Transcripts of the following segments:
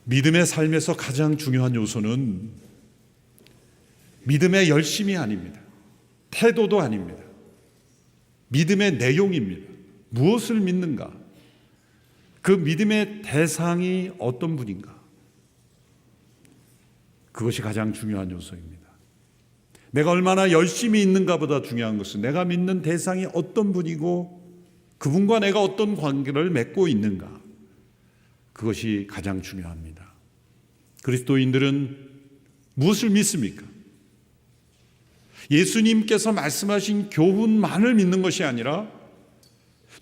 믿음의 삶에서 가장 중요한 요소는 믿음의 열심이 아닙니다. 태도도 아닙니다. 믿음의 내용입니다. 무엇을 믿는가? 그 믿음의 대상이 어떤 분인가? 그것이 가장 중요한 요소입니다. 내가 얼마나 열심히 있는가보다 중요한 것은 내가 믿는 대상이 어떤 분이고 그분과 내가 어떤 관계를 맺고 있는가, 그것이 가장 중요합니다. 그리스도인들은 무엇을 믿습니까? 예수님께서 말씀하신 교훈만을 믿는 것이 아니라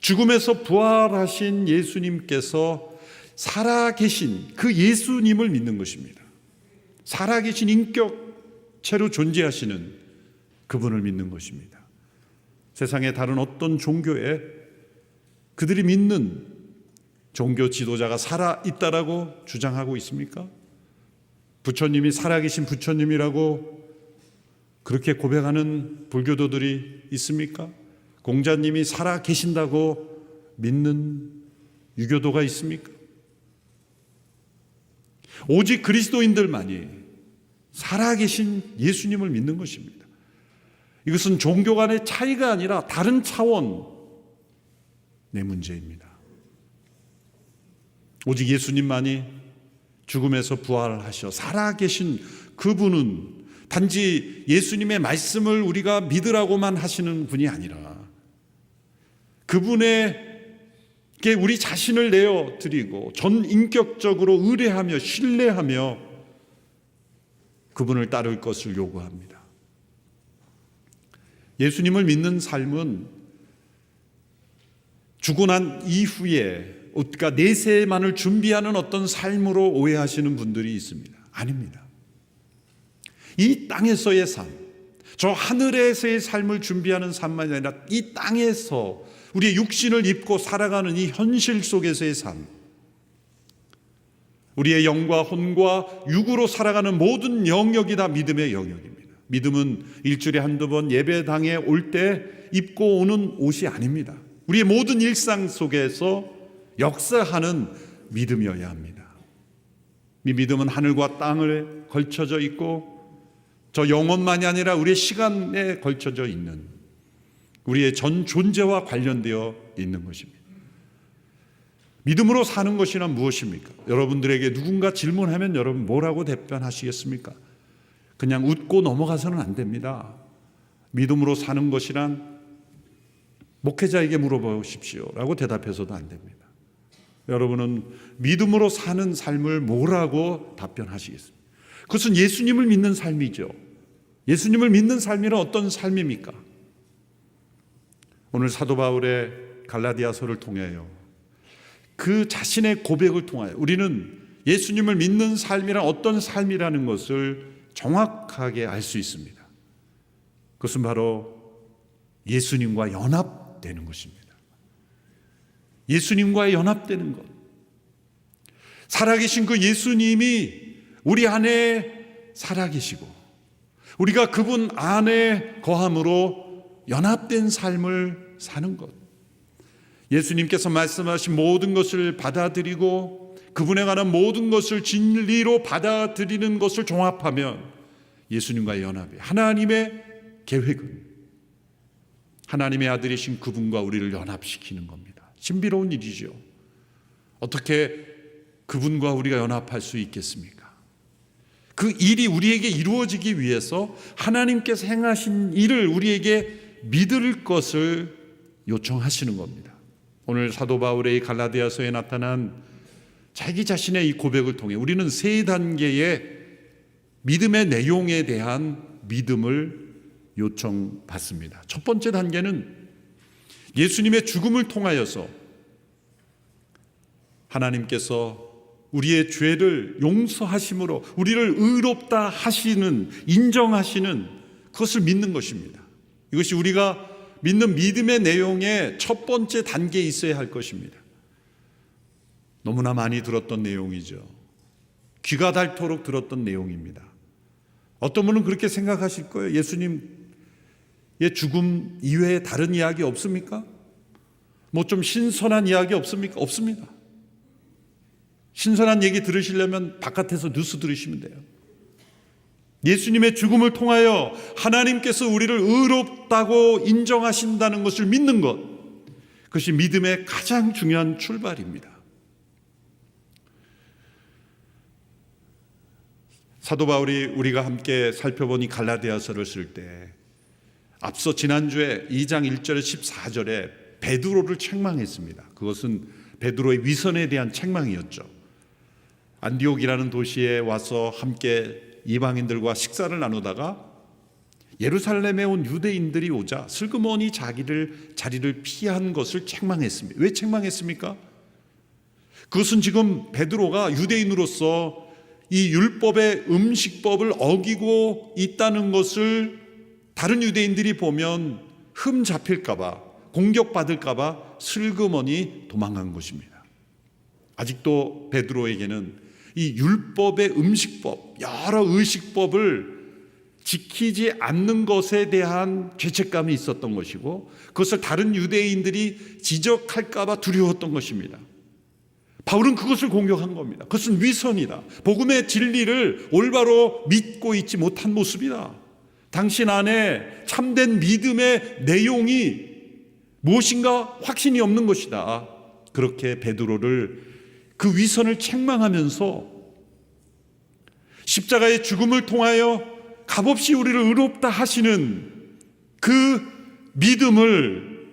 죽음에서 부활하신 예수님께서 살아계신 그 예수님을 믿는 것입니다. 살아계신 인격체로 존재하시는 그분을 믿는 것입니다. 세상의 다른 어떤 종교에 그들이 믿는 종교 지도자가 살아있다라고 주장하고 있습니까? 부처님이 살아계신 부처님이라고 그렇게 고백하는 불교도들이 있습니까? 공자님이 살아계신다고 믿는 유교도가 있습니까? 오직 그리스도인들만이 살아계신 예수님을 믿는 것입니다. 이것은 종교 간의 차이가 아니라 다른 차원의 문제입니다. 오직 예수님만이 죽음에서 부활하셔 살아계신 그분은 단지 예수님의 말씀을 우리가 믿으라고만 하시는 분이 아니라 그분에게 우리 자신을 내어드리고 전 인격적으로 의뢰하며 신뢰하며 그분을 따를 것을 요구합니다. 예수님을 믿는 삶은 죽고 난 이후에 그러니까 내세만을 준비하는 어떤 삶으로 오해하시는 분들이 있습니다. 아닙니다. 이 땅에서의 삶, 저 하늘에서의 삶을 준비하는 삶만이 아니라 이 땅에서 우리의 육신을 입고 살아가는 이 현실 속에서의 삶, 우리의 영과 혼과 육으로 살아가는 모든 영역이 다 믿음의 영역입니다. 믿음은 일주일에 한두 번 예배당에 올 때 입고 오는 옷이 아닙니다. 우리의 모든 일상 속에서 역사하는 믿음이어야 합니다. 이 믿음은 하늘과 땅에 걸쳐져 있고 저 영혼만이 아니라 우리의 시간에 걸쳐져 있는 우리의 전 존재와 관련되어 있는 것입니다. 믿음으로 사는 것이란 무엇입니까? 여러분들에게 누군가 질문하면 여러분 뭐라고 답변하시겠습니까? 그냥 웃고 넘어가서는 안 됩니다. 믿음으로 사는 것이란 목회자에게 물어보십시오 라고 대답해서도 안 됩니다. 여러분은 믿음으로 사는 삶을 뭐라고 답변하시겠습니까? 그것은 예수님을 믿는 삶이죠. 예수님을 믿는 삶이란 어떤 삶입니까? 오늘 사도 바울의 갈라디아서를 통하여 그 자신의 고백을 통하여 우리는 예수님을 믿는 삶이란 어떤 삶이라는 것을 정확하게 알 수 있습니다. 그것은 바로 예수님과 연합되는 것입니다. 예수님과의 연합되는 것. 살아계신 그 예수님이 우리 안에 살아계시고 우리가 그분 안에 거함으로 연합된 삶을 사는 것. 예수님께서 말씀하신 모든 것을 받아들이고 그분에 관한 모든 것을 진리로 받아들이는 것을 종합하면 예수님과의 연합이 하나님의 계획은 하나님의 아들이신 그분과 우리를 연합시키는 겁니다. 신비로운 일이죠. 어떻게 그분과 우리가 연합할 수 있겠습니까? 그 일이 우리에게 이루어지기 위해서 하나님께서 행하신 일을 우리에게 믿을 것을 요청하시는 겁니다. 오늘 사도 바울의 갈라디아서에 나타난 자기 자신의 이 고백을 통해 우리는 세 단계의 믿음의 내용에 대한 믿음을 요청받습니다. 첫 번째 단계는 예수님의 죽음을 통하여서 하나님께서 우리의 죄를 용서하심으로 우리를 의롭다 하시는, 인정하시는 그것을 믿는 것입니다. 이것이 우리가 믿는 믿음의 내용의 첫 번째 단계에 있어야 할 것입니다. 너무나 많이 들었던 내용이죠. 귀가 닳도록 들었던 내용입니다. 어떤 분은 그렇게 생각하실 거예요. 예수님의 죽음 이외에 다른 이야기 없습니까? 뭐 좀 신선한 이야기 없습니까? 없습니다. 신선한 얘기 들으시려면 바깥에서 뉴스 들으시면 돼요. 예수님의 죽음을 통하여 하나님께서 우리를 의롭다고 인정하신다는 것을 믿는 것, 그것이 믿음의 가장 중요한 출발입니다. 사도 바울이 우리가 함께 살펴본 이 갈라디아서를 쓸 때 앞서 지난주에 2장 1절에 14절에 베드로를 책망했습니다. 그것은 베드로의 위선에 대한 책망이었죠. 안디옥이라는 도시에 와서 함께 이방인들과 식사를 나누다가 예루살렘에 온 유대인들이 오자 슬그머니 자리를 피한 것을 책망했습니다. 왜 책망했습니까? 그것은 지금 베드로가 유대인으로서 이 율법의 음식법을 어기고 있다는 것을 다른 유대인들이 보면 흠 잡힐까 봐, 공격받을까 봐 슬그머니 도망간 것입니다. 아직도 베드로에게는 이 율법의 음식법, 여러 의식법을 지키지 않는 것에 대한 죄책감이 있었던 것이고, 그것을 다른 유대인들이 지적할까 봐 두려웠던 것입니다. 바울은 그것을 공격한 겁니다. 그것은 위선이다. 복음의 진리를 올바로 믿고 있지 못한 모습이다. 당신 안에 참된 믿음의 내용이 무엇인가 확신이 없는 것이다. 그렇게 베드로를 그 위선을 책망하면서 십자가의 죽음을 통하여 값없이 우리를 의롭다 하시는 그 믿음을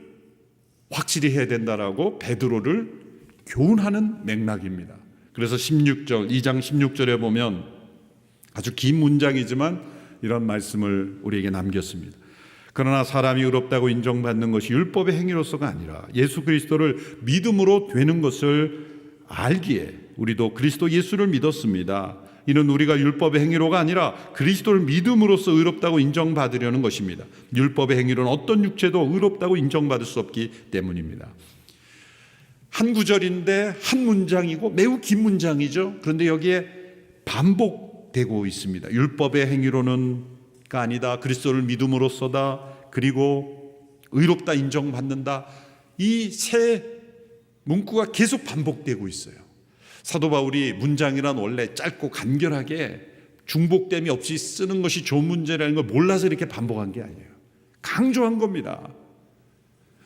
확실히 해야 된다라고 베드로를 교훈하는 맥락입니다. 그래서 2장 16절에 보면 아주 긴 문장이지만 이런 말씀을 우리에게 남겼습니다. 그러나 사람이 의롭다고 인정받는 것이 율법의 행위로서가 아니라 예수 그리스도를 믿음으로 되는 것을 알기에 우리도 그리스도 예수를 믿었습니다. 이는 우리가 율법의 행위로가 아니라 그리스도를 믿음으로써 의롭다고 인정받으려는 것입니다. 율법의 행위로는 어떤 육체도 의롭다고 인정받을 수 없기 때문입니다. 한 구절인데 한 문장이고 매우 긴 문장이죠. 그런데 여기에 반복되고 있습니다. 율법의 행위로는가 아니다, 그리스도를 믿음으로써다, 그리고 의롭다 인정받는다. 이 세 문구가 계속 반복되고 있어요. 사도 바울이 문장이란 원래 짧고 간결하게 중복됨이 없이 쓰는 것이 좋은 문제라는 걸 몰라서 이렇게 반복한 게 아니에요. 강조한 겁니다.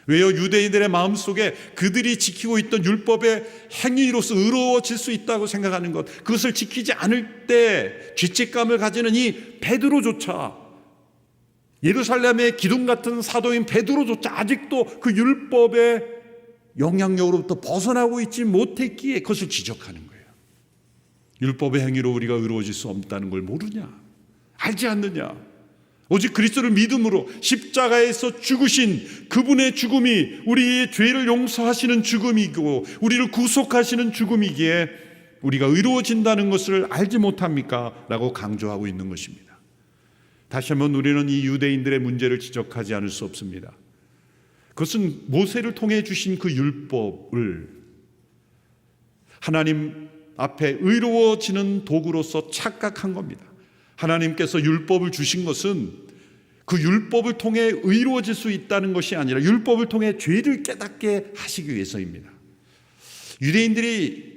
왜요? 유대인들의 마음속에 그들이 지키고 있던 율법의 행위로서 의로워질 수 있다고 생각하는 것, 그것을 지키지 않을 때 죄책감을 가지는 이 베드로조차, 예루살렘의 기둥 같은 사도인 베드로조차 아직도 그 율법의 영향력으로부터 벗어나고 있지 못했기에 그것을 지적하는 거예요. 율법의 행위로 우리가 의로워질 수 없다는 걸 모르냐? 알지 않느냐? 오직 그리스도를 믿음으로 십자가에서 죽으신 그분의 죽음이 우리의 죄를 용서하시는 죽음이고 우리를 구속하시는 죽음이기에 우리가 의로워진다는 것을 알지 못합니까? 라고 강조하고 있는 것입니다. 다시 한번 우리는 이 유대인들의 문제를 지적하지 않을 수 없습니다. 그것은 모세를 통해 주신 그 율법을 하나님 앞에 의로워지는 도구로서 착각한 겁니다. 하나님께서 율법을 주신 것은 그 율법을 통해 의로워질 수 있다는 것이 아니라 율법을 통해 죄를 깨닫게 하시기 위해서입니다. 유대인들이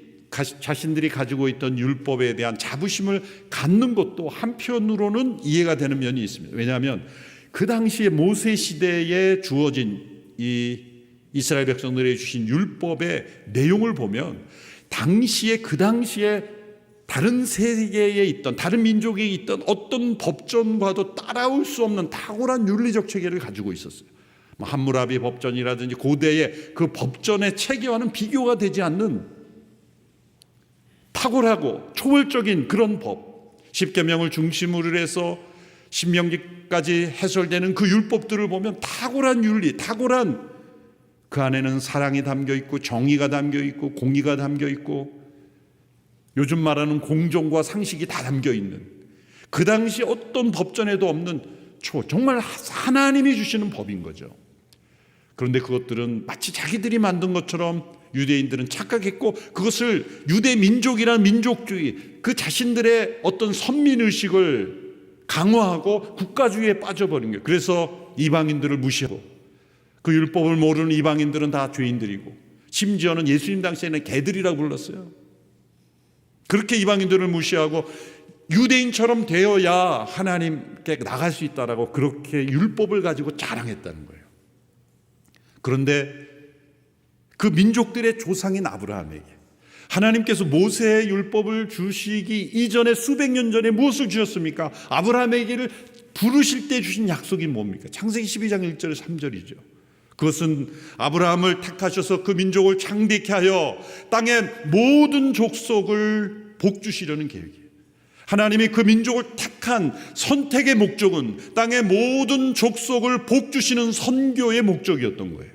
자신들이 가지고 있던 율법에 대한 자부심을 갖는 것도 한편으로는 이해가 되는 면이 있습니다. 왜냐하면 그 당시에 모세 시대에 주어진 이 이스라엘 백성들에게 주신 율법의 내용을 보면 그 당시에 다른 세계에 있던, 다른 민족에 있던 어떤 법전과도 따라올 수 없는 탁월한 윤리적 체계를 가지고 있었어요. 함무라비 법전이라든지 고대의 그 법전의 체계와는 비교가 되지 않는 탁월하고 초월적인 그런 법, 십계명을 중심으로 해서 신명기까지 해설되는 그 율법들을 보면 탁월한 윤리, 탁월한, 그 안에는 사랑이 담겨 있고 정의가 담겨 있고 공의가 담겨 있고 요즘 말하는 공정과 상식이 다 담겨 있는, 그 당시 어떤 법전에도 없는 정말 하나님이 주시는 법인 거죠. 그런데 그것들은 마치 자기들이 만든 것처럼 유대인들은 착각했고, 그것을 유대 민족이라는 민족주의, 그 자신들의 어떤 선민의식을 강화하고 국가주의에 빠져버린 거예요. 그래서 이방인들을 무시하고, 그 율법을 모르는 이방인들은 다 죄인들이고, 심지어는 예수님 당시에는 개들이라고 불렀어요. 그렇게 이방인들을 무시하고 유대인처럼 되어야 하나님께 나갈 수 있다라고 그렇게 율법을 가지고 자랑했다는 거예요. 그런데 그 민족들의 조상인 아브라함에게 하나님께서 모세의 율법을 주시기 이전에 수백 년 전에 무엇을 주셨습니까? 아브라함에게를 부르실 때 주신 약속이 뭡니까? 창세기 12장 1절 3절이죠. 그것은 아브라함을 택하셔서 그 민족을 창대케 하여 땅의 모든 족속을 복주시려는 계획이에요. 하나님이 그 민족을 택한 선택의 목적은 땅의 모든 족속을 복주시는 선교의 목적이었던 거예요.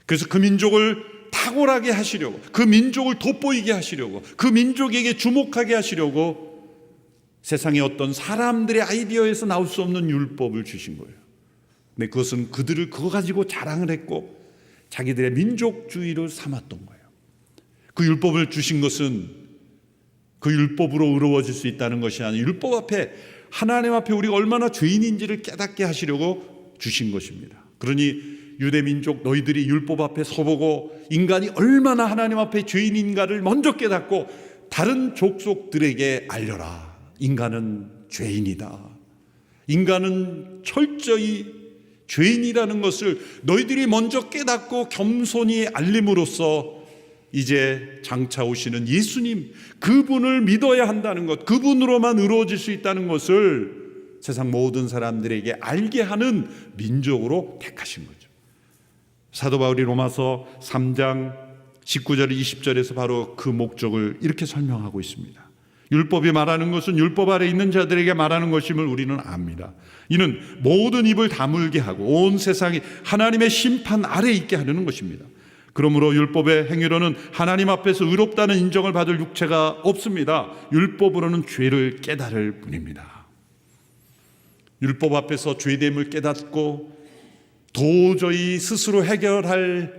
그래서 그 민족을 탁월하게 하시려고, 그 민족을 돋보이게 하시려고, 그 민족에게 주목하게 하시려고 세상의 어떤 사람들의 아이디어에서 나올 수 없는 율법을 주신 거예요. 근데 그것은 그들을 그거 가지고 자랑을 했고 자기들의 민족주의를 삼았던 거예요. 그 율법을 주신 것은 그 율법으로 의로워질 수 있다는 것이 아니라 율법 앞에, 하나님 앞에 우리가 얼마나 죄인인지를 깨닫게 하시려고 주신 것입니다. 그러니 유대 민족 너희들이 율법 앞에 서보고 인간이 얼마나 하나님 앞에 죄인인가를 먼저 깨닫고 다른 족속들에게 알려라. 인간은 죄인이다. 인간은 철저히 죄인이라는 것을 너희들이 먼저 깨닫고 겸손히 알림으로써 이제 장차 오시는 예수님, 그분을 믿어야 한다는 것, 그분으로만 이루어질 수 있다는 것을 세상 모든 사람들에게 알게 하는 민족으로 택하신 거죠. 사도 바울이 로마서 3장 19절 20절에서 바로 그 목적을 이렇게 설명하고 있습니다. 율법이 말하는 것은 율법 아래 있는 자들에게 말하는 것임을 우리는 압니다. 이는 모든 입을 다물게 하고 온 세상이 하나님의 심판 아래 있게 하려는 것입니다. 그러므로 율법의 행위로는 하나님 앞에서 의롭다는 인정을 받을 육체가 없습니다. 율법으로는 죄를 깨달을 뿐입니다. 율법 앞에서 죄됨을 깨닫고 도저히 스스로 해결할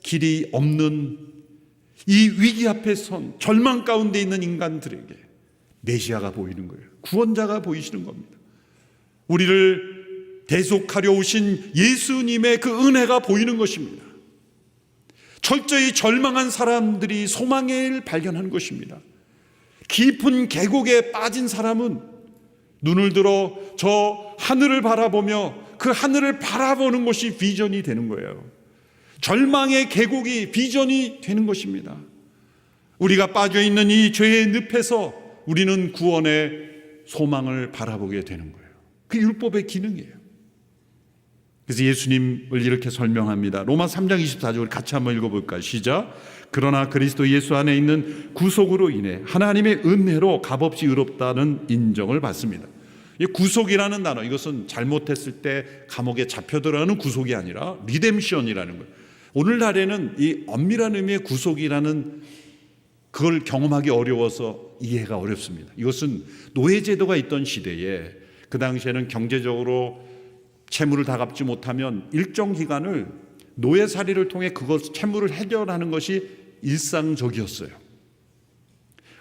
길이 없는 이 위기 앞에 선 절망 가운데 있는 인간들에게 메시아가 보이는 거예요. 구원자가 보이시는 겁니다. 우리를 대속하려 오신 예수님의 그 은혜가 보이는 것입니다. 철저히 절망한 사람들이 소망의 일 발견하는 것입니다. 깊은 계곡에 빠진 사람은 눈을 들어 저 하늘을 바라보며 그 하늘을 바라보는 것이 비전이 되는 거예요. 절망의 계곡이 비전이 되는 것입니다. 우리가 빠져있는 이 죄의 늪에서 우리는 구원의 소망을 바라보게 되는 거예요. 그 율법의 기능이에요. 그래서 예수님을 이렇게 설명합니다. 로마 3장 24절 같이 한번 읽어볼까요? 시작. 그러나 그리스도 예수 안에 있는 구속으로 인해 하나님의 은혜로 값없이 의롭다는 인정을 받습니다. 이 구속이라는 단어, 이것은 잘못했을 때 감옥에 잡혀들어가는 구속이 아니라 리뎀션이라는 거예요. 오늘날에는 이 엄밀한 의미의 구속이라는 그걸 경험하기 어려워서 이해가 어렵습니다. 이것은 노예제도가 있던 시대에 그 당시에는 경제적으로 채무를 다 갚지 못하면 일정 기간을 노예살이를 통해 그것 채무를 해결하는 것이 일상적이었어요.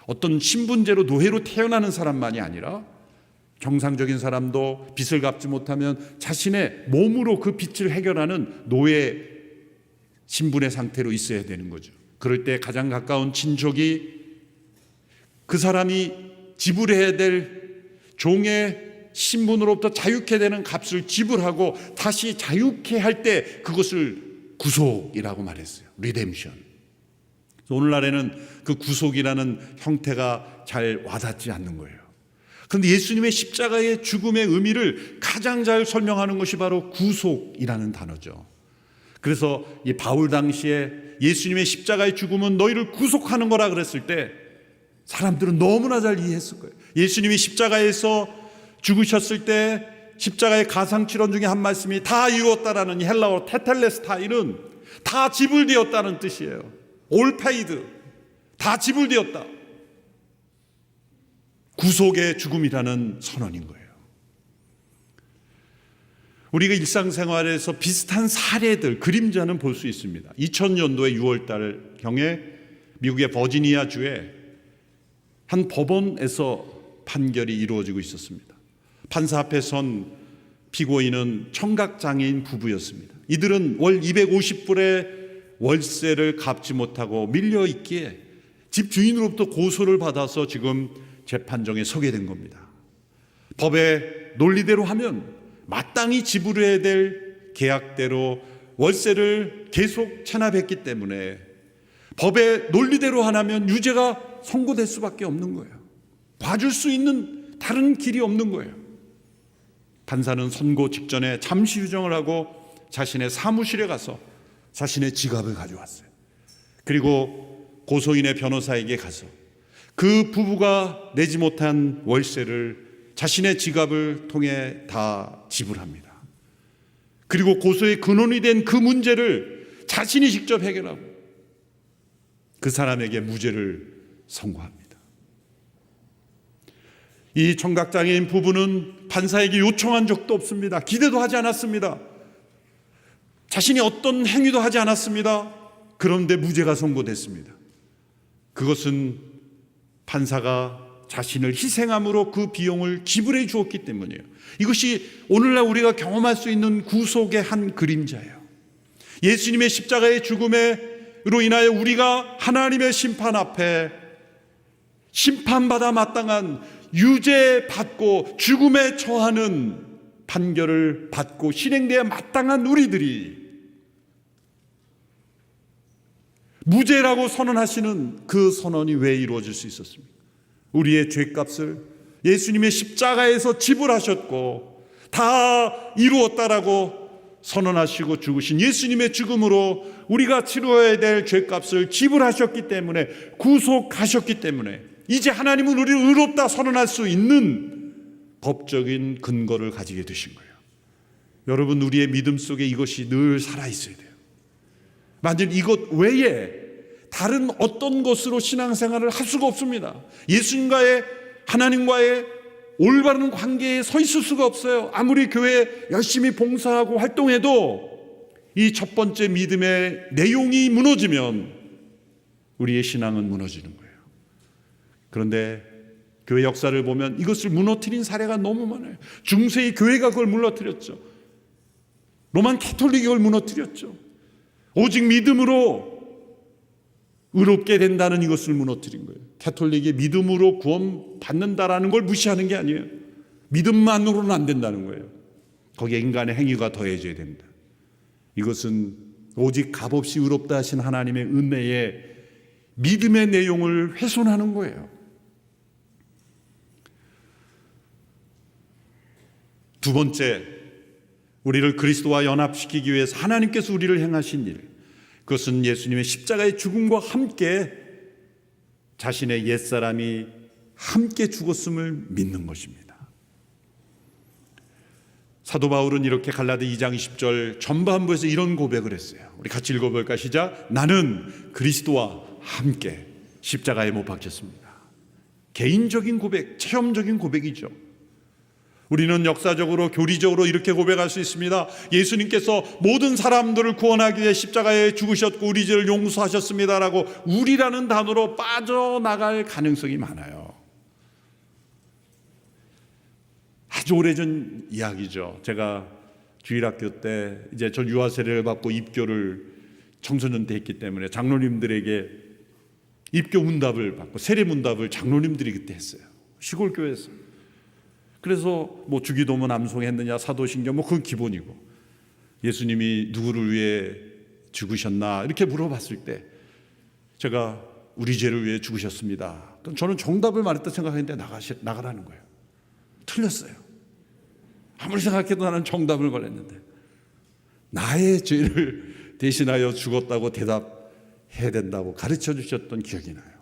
어떤 신분제로 노예로 태어나는 사람만이 아니라 정상적인 사람도 빚을 갚지 못하면 자신의 몸으로 그 빚을 해결하는 노예 신분의 상태로 있어야 되는 거죠. 그럴 때 가장 가까운 친족이 그 사람이 지불해야 될 종의 신분으로부터 자유케 되는 값을 지불하고 다시 자유케 할 때 그것을 구속이라고 말했어요. 리뎀션. 오늘날에는 그 구속이라는 형태가 잘 와닿지 않는 거예요. 그런데 예수님의 십자가의 죽음의 의미를 가장 잘 설명하는 것이 바로 구속이라는 단어죠. 그래서 이 바울 당시에 예수님의 십자가의 죽음은 너희를 구속하는 거라 그랬을 때 사람들은 너무나 잘 이해했을 거예요. 예수님이 십자가에서 죽으셨을 때 십자가의 가상칠언 중에 한 말씀이 다 이루었다라는 헬라어 테텔레스타이는 다 지불되었다는 뜻이에요. 올 페이드, 다 지불되었다. 구속의 죽음이라는 선언인 거예요. 우리가 일상생활에서 비슷한 사례들, 그림자는 볼 수 있습니다. 2000년도에 6월달 경에 미국의 버지니아 주에 한 법원에서 판결이 이루어지고 있었습니다. 판사 앞에 선 피고인은 청각장애인 부부였습니다. 이들은 월 250불의 월세를 갚지 못하고 밀려있기에 집 주인으로부터 고소를 받아서 지금 재판정에 서게 된 겁니다. 법의 논리대로 하면 마땅히 지불해야 될 계약대로 월세를 계속 체납했기 때문에 법의 논리대로 하면 유죄가 선고될 수밖에 없는 거예요. 봐줄 수 있는 다른 길이 없는 거예요. 판사는 선고 직전에 잠시 휴정을 하고 자신의 사무실에 가서 자신의 지갑을 가져왔어요. 그리고 고소인의 변호사에게 가서 그 부부가 내지 못한 월세를 자신의 지갑을 통해 다 지불합니다. 그리고 고소의 근원이 된 그 문제를 자신이 직접 해결하고 그 사람에게 무죄를 선고합니다. 이 청각장애인 부부는 판사에게 요청한 적도 없습니다. 기대도 하지 않았습니다. 자신이 어떤 행위도 하지 않았습니다. 그런데 무죄가 선고됐습니다. 그것은 판사가 자신을 희생함으로 그 비용을 지불해 주었기 때문이에요. 이것이 오늘날 우리가 경험할 수 있는 구속의 한 그림자예요. 예수님의 십자가의 죽음으로 인하여 우리가 하나님의 심판 앞에 심판받아 마땅한 유죄받고 죽음에 처하는 판결을 받고 실행되어 마땅한 우리들이 무죄라고 선언하시는 그 선언이 왜 이루어질 수 있었습니까? 우리의 죄값을 예수님의 십자가에서 지불하셨고 다 이루었다라고 선언하시고 죽으신 예수님의 죽음으로 우리가 치러야 될 죄값을 지불하셨기 때문에, 구속하셨기 때문에 이제 하나님은 우리를 의롭다 선언할 수 있는 법적인 근거를 가지게 되신 거예요. 여러분, 우리의 믿음 속에 이것이 늘 살아있어야 돼요. 만일 이것 외에 다른 어떤 것으로 신앙생활을 할 수가 없습니다. 예수님과의, 하나님과의 올바른 관계에 서 있을 수가 없어요. 아무리 교회에 열심히 봉사하고 활동해도 이 첫 번째 믿음의 내용이 무너지면 우리의 신앙은 무너지는 거예요. 그런데 교회 역사를 보면 이것을 무너뜨린 사례가 너무 많아요. 중세의 교회가 그걸 무너뜨렸죠. 로만 캐톨릭이 그걸 무너뜨렸죠. 오직 믿음으로 의롭게 된다는 이것을 무너뜨린 거예요. 캐톨릭이 믿음으로 구원 받는다라는 걸 무시하는 게 아니에요. 믿음만으로는 안 된다는 거예요. 거기에 인간의 행위가 더해져야 된다. 이것은 오직 값없이 의롭다 하신 하나님의 은혜에 믿음의 내용을 훼손하는 거예요. 두 번째, 우리를 그리스도와 연합시키기 위해서 하나님께서 우리를 행하신 일, 그것은 예수님의 십자가의 죽음과 함께 자신의 옛사람이 함께 죽었음을 믿는 것입니다. 사도 바울은 이렇게 갈라디 2장 20절 전반부에서 이런 고백을 했어요. 우리 같이 읽어볼까? 시작. 나는 그리스도와 함께 십자가에 못 박혔습니다. 개인적인 고백, 체험적인 고백이죠. 우리는 역사적으로, 교리적으로 이렇게 고백할 수 있습니다. 예수님께서 모든 사람들을 구원하기 위해 십자가에 죽으셨고 우리 죄를 용서하셨습니다라고 우리라는 단어로 빠져나갈 가능성이 많아요. 아주 오래전 이야기죠. 제가 주일학교 때 이제 저 유아 세례를 받고 입교를 청소년 때 했기 때문에 장로님들에게 입교 문답을 받고 세례 문답을 장로님들이 그때 했어요. 시골 교회에서. 그래서 뭐 주기도문 암송했느냐, 사도신경, 뭐 그건 기본이고, 예수님이 누구를 위해 죽으셨나 이렇게 물어봤을 때 제가 우리 죄를 위해 죽으셨습니다. 저는 정답을 말했다 생각했는데 나가라는 거예요. 틀렸어요. 아무리 생각해도 나는 정답을 말했는데 나의 죄를 대신하여 죽었다고 대답해야 된다고 가르쳐 주셨던 기억이 나요.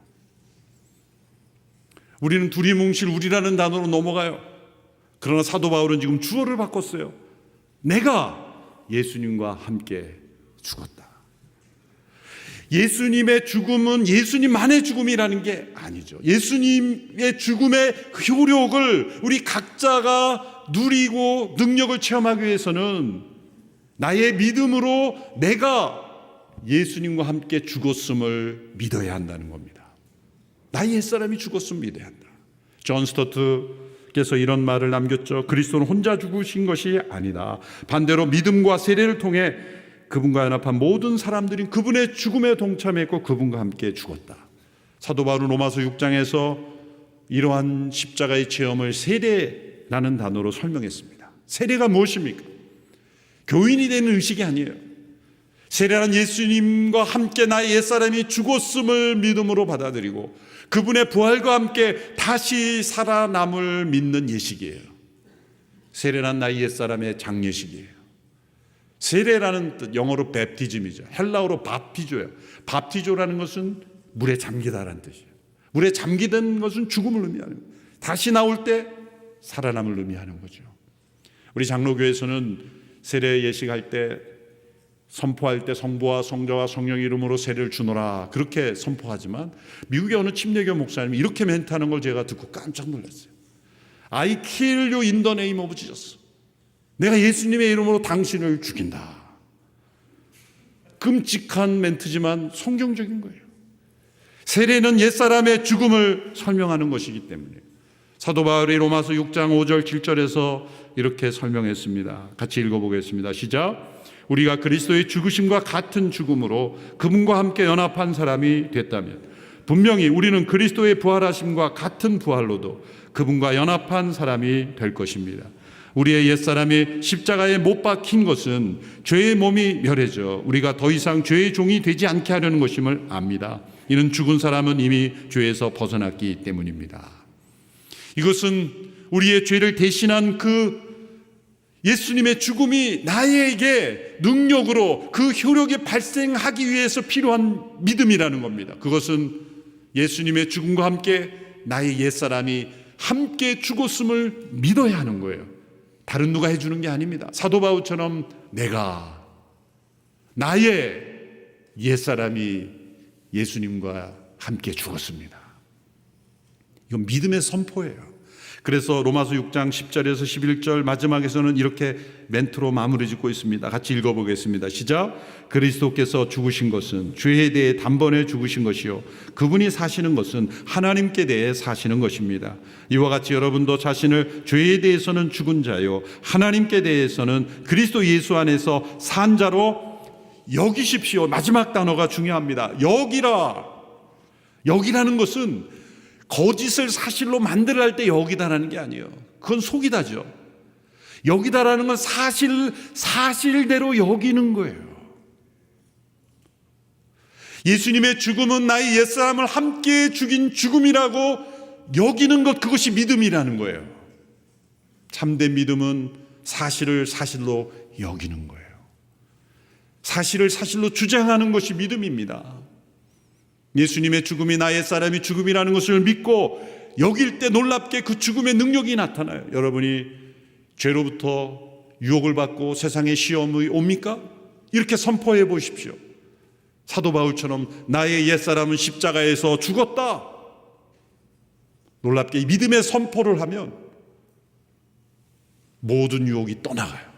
우리는 두리뭉실 우리라는 단어로 넘어가요. 그러나 사도 바울은 지금 주어를 바꿨어요. 내가 예수님과 함께 죽었다. 예수님의 죽음은 예수님만의 죽음이라는 게 아니죠. 예수님의 죽음의 효력을 우리 각자가 누리고 능력을 체험하기 위해서는 나의 믿음으로 내가 예수님과 함께 죽었음을 믿어야 한다는 겁니다. 나의 옛사람이 죽었음을 믿어야 한다. 존 스토트께서 이런 말을 남겼죠. 그리스도는 혼자 죽으신 것이 아니다. 반대로 믿음과 세례를 통해 그분과 연합한 모든 사람들이 그분의 죽음에 동참했고 그분과 함께 죽었다. 사도 바울은 로마서 6장에서 이러한 십자가의 체험을 세례라는 단어로 설명했습니다. 세례가 무엇입니까? 교인이 되는 의식이 아니에요. 세례란 예수님과 함께 나의 옛사람이 죽었음을 믿음으로 받아들이고 그분의 부활과 함께 다시 살아남을 믿는 예식이에요. 세례란 나의 옛사람의 장례식이에요. 세례라는 뜻, 영어로 베프티즘이죠. 헬라어로 밥티조예요. 밥티조라는 것은 물에 잠기다라는 뜻이에요. 물에 잠기던 것은 죽음을 의미하는 거예요. 다시 나올 때 살아남을 의미하는 거죠. 우리 장로교에서는 세례 예식할 때, 선포할 때 성부와 성자와 성령 이름으로 세례를 주노라 그렇게 선포하지만 미국의 어느 침례교 목사님이 이렇게 멘트하는 걸 제가 듣고 깜짝 놀랐어요. I kill you in the name of Jesus. 내가 예수님의 이름으로 당신을 죽인다. 끔찍한 멘트지만 성경적인 거예요. 세례는 옛사람의 죽음을 설명하는 것이기 때문에 사도 바울이 로마서 6장 5절 7절에서 이렇게 설명했습니다. 같이 읽어보겠습니다. 시작. 우리가 그리스도의 죽으심과 같은 죽음으로 그분과 함께 연합한 사람이 됐다면 분명히 우리는 그리스도의 부활하심과 같은 부활로도 그분과 연합한 사람이 될 것입니다. 우리의 옛사람이 십자가에 못 박힌 것은 죄의 몸이 멸해져 우리가 더 이상 죄의 종이 되지 않게 하려는 것임을 압니다. 이는 죽은 사람은 이미 죄에서 벗어났기 때문입니다. 이것은 우리의 죄를 대신한 그 예수님의 죽음이 나에게 능력으로 그 효력이 발생하기 위해서 필요한 믿음이라는 겁니다. 그것은 예수님의 죽음과 함께 나의 옛사람이 함께 죽었음을 믿어야 하는 거예요. 다른 누가 해주는 게 아닙니다. 사도 바울처럼 내가 나의 옛사람이 예수님과 함께 죽었습니다. 이건 믿음의 선포예요. 그래서 로마서 6장 10절에서 11절 마지막에서는 이렇게 멘트로 마무리 짓고 있습니다. 같이 읽어보겠습니다. 시작. 그리스도께서 죽으신 것은 죄에 대해 단번에 죽으신 것이요 그분이 사시는 것은 하나님께 대해 사시는 것입니다. 이와 같이 여러분도 자신을 죄에 대해서는 죽은 자요 하나님께 대해서는 그리스도 예수 안에서 산 자로 여기십시오. 마지막 단어가 중요합니다. 여기라. 여기라는 것은 거짓을 사실로 만들어 할 때 여기다라는 게 아니에요. 그건 속이다죠. 여기다라는 건 사실대로 여기는 거예요. 예수님의 죽음은 나의 옛사람을 함께 죽인 죽음이라고 여기는 것, 그것이 믿음이라는 거예요. 참된 믿음은 사실을 사실로 여기는 거예요. 사실을 사실로 주장하는 것이 믿음입니다. 예수님의 죽음이 나의 사람이 죽음이라는 것을 믿고 여길 때 놀랍게 그 죽음의 능력이 나타나요. 여러분이 죄로부터 유혹을 받고 세상에 시험이 옵니까? 이렇게 선포해 보십시오. 사도 바울처럼 나의 옛사람은 십자가에서 죽었다. 놀랍게 믿음의 선포를 하면 모든 유혹이 떠나가요.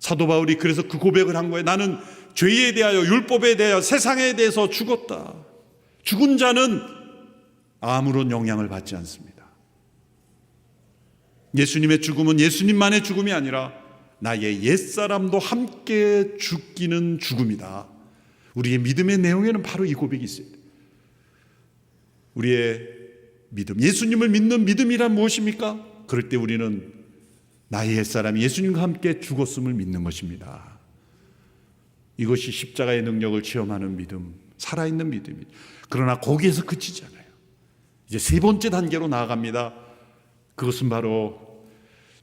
사도 바울이 그래서 그 고백을 한 거예요. 나는 죄에 대하여 율법에 대하여 세상에 대해서 죽었다. 죽은 자는 아무런 영향을 받지 않습니다. 예수님의 죽음은 예수님만의 죽음이 아니라 나의 옛사람도 함께 죽기는 죽음이다. 우리의 믿음의 내용에는 바로 이 고백이 있어요. 우리의 믿음, 예수님을 믿는 믿음이란 무엇입니까? 그럴 때 우리는 나의 옛사람이 예수님과 함께 죽었음을 믿는 것입니다. 이것이 십자가의 능력을 체험하는 믿음, 살아있는 믿음이죠. 그러나 거기에서 그치지 않아요. 이제 세 번째 단계로 나아갑니다. 그것은 바로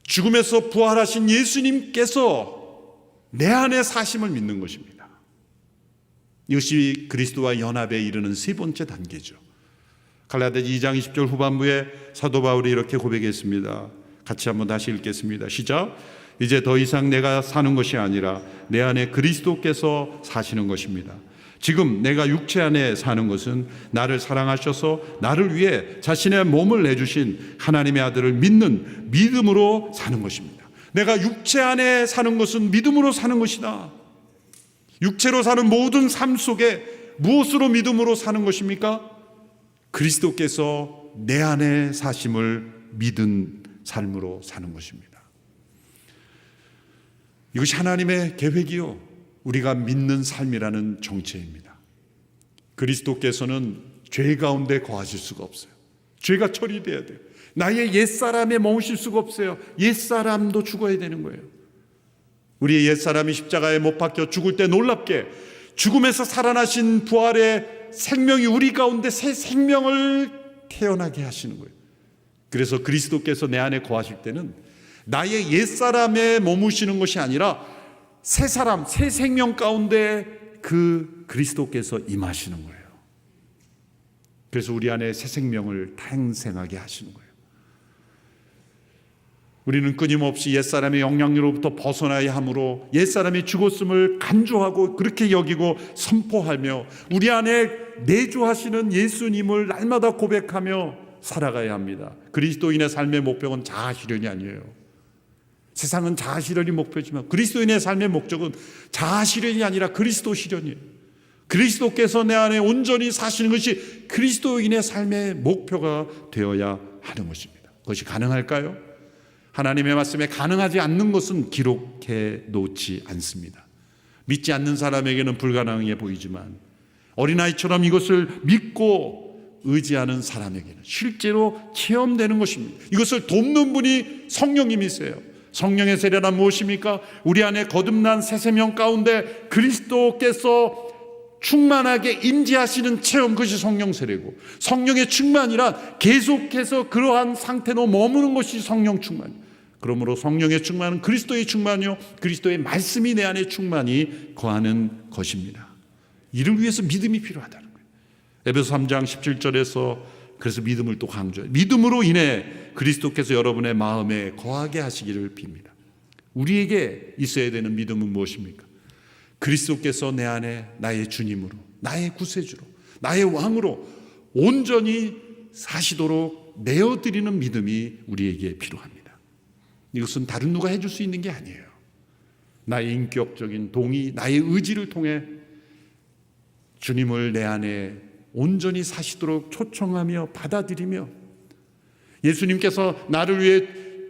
죽음에서 부활하신 예수님께서 내 안에 사심을 믿는 것입니다. 이것이 그리스도와 연합에 이르는 세 번째 단계죠. 갈라디아 2장 20절 후반부에 사도 바울이 이렇게 고백했습니다. 같이 한번 다시 읽겠습니다. 시작. 이제 더 이상 내가 사는 것이 아니라 내 안에 그리스도께서 사시는 것입니다. 지금 내가 육체 안에 사는 것은 나를 사랑하셔서 나를 위해 자신의 몸을 내주신 하나님의 아들을 믿는 믿음으로 사는 것입니다. 내가 육체 안에 사는 것은 믿음으로 사는 것이다. 육체로 사는 모든 삶 속에 무엇으로 믿음으로 사는 것입니까? 그리스도께서 내 안에 사심을 믿은 삶으로 사는 것입니다. 이것이 하나님의 계획이요 우리가 믿는 삶이라는 정체입니다. 그리스도께서는 죄 가운데 거하실 수가 없어요. 죄가 처리돼야 돼요. 나의 옛사람에 머무실 수가 없어요. 옛사람도 죽어야 되는 거예요. 우리의 옛사람이 십자가에 못 박혀 죽을 때 놀랍게 죽음에서 살아나신 부활의 생명이 우리 가운데 새 생명을 태어나게 하시는 거예요. 그래서 그리스도께서 내 안에 거하실 때는 나의 옛사람에 머무시는 것이 아니라 새 사람, 새 생명 가운데 그 그리스도께서 임하시는 거예요. 그래서 우리 안에 새 생명을 탄생하게 하시는 거예요. 우리는 끊임없이 옛사람의 영향력으로부터 벗어나야 하므로 옛사람이 죽었음을 간주하고 그렇게 여기고 선포하며 우리 안에 내주하시는 예수님을 날마다 고백하며 살아가야 합니다. 그리스도인의 삶의 목표는 자아실현이 아니에요. 세상은 자아실현이 목표지만 그리스도인의 삶의 목적은 자아실현이 아니라 그리스도 실현이에요. 그리스도께서 내 안에 온전히 사시는 것이 그리스도인의 삶의 목표가 되어야 하는 것입니다. 그것이 가능할까요? 하나님의 말씀에 가능하지 않는 것은 기록해 놓지 않습니다. 믿지 않는 사람에게는 불가능해 보이지만 어린아이처럼 이것을 믿고 의지하는 사람에게는 실제로 체험되는 것입니다. 이것을 돕는 분이 성령님이세요. 성령의 세례란 무엇입니까? 우리 안에 거듭난 새 생명 가운데 그리스도께서 충만하게 임재하시는 체험, 그것이 성령 세례고, 성령의 충만이란 계속해서 그러한 상태로 머무는 것이 성령 충만이에요. 그러므로 성령의 충만은 그리스도의 충만이요 그리스도의 말씀이 내 안에 충만히 거하는 것입니다. 이를 위해서 믿음이 필요하다는 거예요. 에베소 3장 17절에서 그래서 믿음을 또 강조해요. 믿음으로 인해 그리스도께서 여러분의 마음에 거하게 하시기를 빕니다. 우리에게 있어야 되는 믿음은 무엇입니까? 그리스도께서 내 안에 나의 주님으로, 나의 구세주로, 나의 왕으로 온전히 사시도록 내어드리는 믿음이 우리에게 필요합니다. 이것은 다른 누가 해줄 수 있는 게 아니에요. 나의 인격적인 동의, 나의 의지를 통해 주님을 내 안에 온전히 사시도록 초청하며 받아들이며, 예수님께서 나를 위해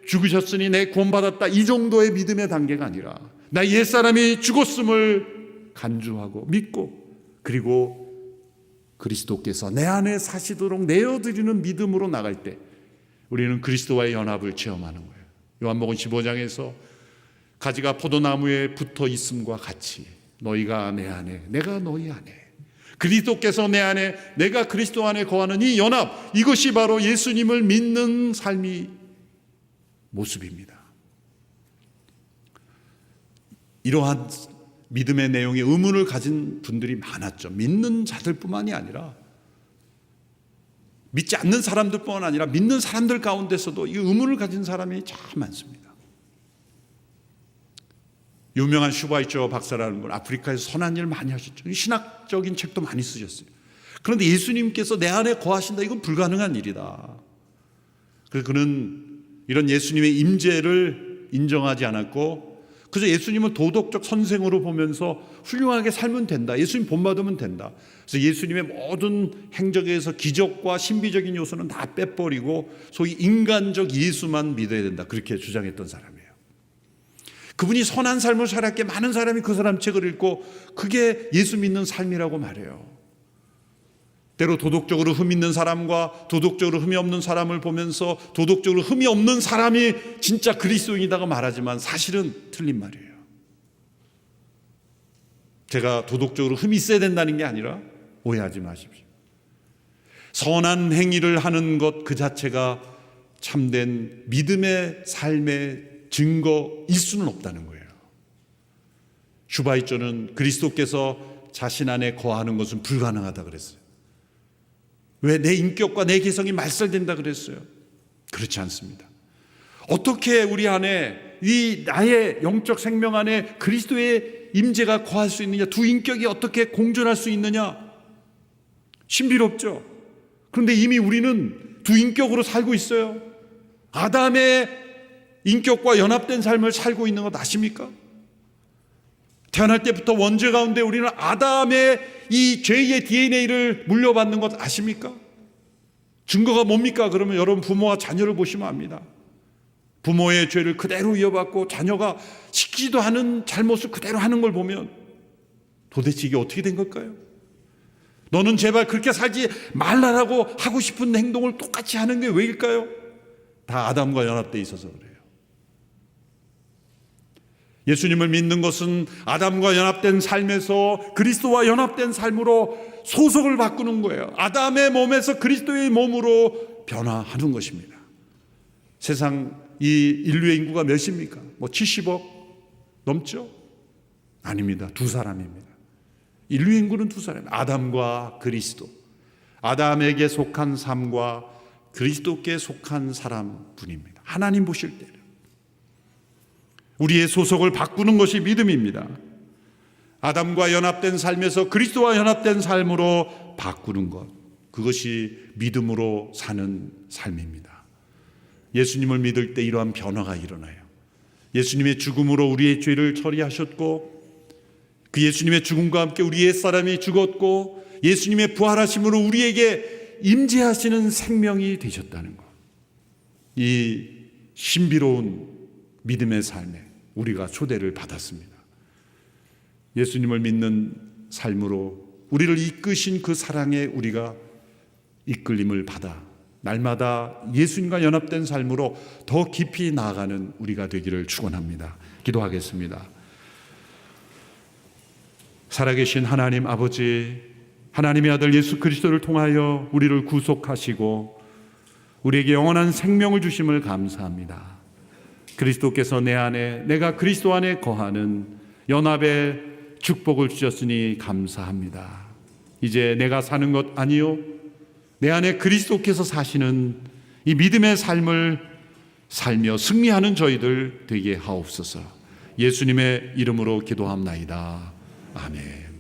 죽으셨으니 내 구원받았다, 이 정도의 믿음의 단계가 아니라 나 옛사람이 죽었음을 간주하고 믿고, 그리고 그리스도께서 내 안에 사시도록 내어드리는 믿음으로 나갈 때 우리는 그리스도와의 연합을 체험하는 거예요. 요한복음 15장에서 가지가 포도나무에 붙어 있음과 같이 너희가 내 안에, 내가 너희 안에, 그리스도께서 내 안에, 내가 그리스도 안에 거하는 이 연합, 이것이 바로 예수님을 믿는 삶의 모습입니다. 이러한 믿음의 내용에 의문을 가진 분들이 많았죠. 믿는 자들뿐만이 아니라, 믿지 않는 사람들뿐만 아니라 믿는 사람들 가운데서도 이 의문을 가진 사람이 참 많습니다. 유명한 슈바이처 박사라는 분, 아프리카에서 선한 일을 많이 하셨죠. 신학적인 책도 많이 쓰셨어요. 그런데 예수님께서 내 안에 거하신다, 이건 불가능한 일이다. 그래서 그는 이런 예수님의 임재를 인정하지 않았고, 그래서 예수님은 도덕적 선생으로 보면서 훌륭하게 살면 된다, 예수님 본받으면 된다. 그래서 예수님의 모든 행적에서 기적과 신비적인 요소는 다 빼버리고 소위 인간적 예수만 믿어야 된다, 그렇게 주장했던 사람이에요. 그분이 선한 삶을 살았기에 많은 사람이 그 사람 책을 읽고 그게 예수 믿는 삶이라고 말해요. 때로 도덕적으로 흠 있는 사람과 도덕적으로 흠이 없는 사람을 보면서 도덕적으로 흠이 없는 사람이 진짜 그리스도인이라고 말하지만 사실은 틀린 말이에요. 제가 도덕적으로 흠이 있어야 된다는 게 아니라 오해하지 마십시오. 선한 행위를 하는 것 그 자체가 참된 믿음의 삶의 증거일 수는 없다는 거예요. 슈바이처는 그리스도께서 자신 안에 거하는 것은 불가능하다 그랬어요. 왜? 내 인격과 내 개성이 말살된다 그랬어요. 그렇지 않습니다. 어떻게 우리 안에, 이 나의 영적 생명 안에 그리스도의 임재가 거할 수 있느냐, 두 인격이 어떻게 공존할 수 있느냐, 신비롭죠. 그런데 이미 우리는 두 인격으로 살고 있어요. 아담의 인격과 연합된 삶을 살고 있는 것 아십니까? 태어날 때부터 원죄 가운데 우리는 아담의 이 죄의 DNA를 물려받는 것 아십니까? 증거가 뭡니까? 그러면 여러분 부모와 자녀를 보시면 압니다. 부모의 죄를 그대로 이어받고 자녀가 시키지도 않은 잘못을 그대로 하는 걸 보면 도대체 이게 어떻게 된 걸까요? 너는 제발 그렇게 살지 말라라고 하고 싶은 행동을 똑같이 하는 게 왜일까요? 다 아담과 연합되어 있어서 그래요. 예수님을 믿는 것은 아담과 연합된 삶에서 그리스도와 연합된 삶으로 소속을 바꾸는 거예요. 아담의 몸에서 그리스도의 몸으로 변화하는 것입니다. 세상 이 인류의 인구가 몇입니까? 70억 넘죠? 아닙니다. 2사람입니다. 인류의 인구는 2사람. 아담과 그리스도. 아담에게 속한 삶과 그리스도께 속한 사람뿐입니다. 하나님 보실 때는 우리의 소속을 바꾸는 것이 믿음입니다. 아담과 연합된 삶에서 그리스도와 연합된 삶으로 바꾸는 것, 그것이 믿음으로 사는 삶입니다. 예수님을 믿을 때 이러한 변화가 일어나요. 예수님의 죽음으로 우리의 죄를 처리하셨고, 그 예수님의 죽음과 함께 우리 옛사람이 죽었고, 예수님의 부활하심으로 우리에게 임재하시는 생명이 되셨다는 것, 이 신비로운 믿음의 삶에 우리가 초대를 받았습니다. 예수님을 믿는 삶으로 우리를 이끄신 그 사랑에 우리가 이끌림을 받아 날마다 예수님과 연합된 삶으로 더 깊이 나아가는 우리가 되기를 축원합니다. 기도하겠습니다. 살아계신 하나님 아버지, 하나님의 아들 예수 그리스도를 통하여 우리를 구속하시고 우리에게 영원한 생명을 주심을 감사합니다. 그리스도께서 내 안에, 내가 그리스도 안에 거하는 연합의 축복을 주셨으니 감사합니다. 이제 내가 사는 것 아니요, 내 안에 그리스도께서 사시는 이 믿음의 삶을 살며 승리하는 저희들 되게 하옵소서. 예수님의 이름으로 기도합나이다. 아멘.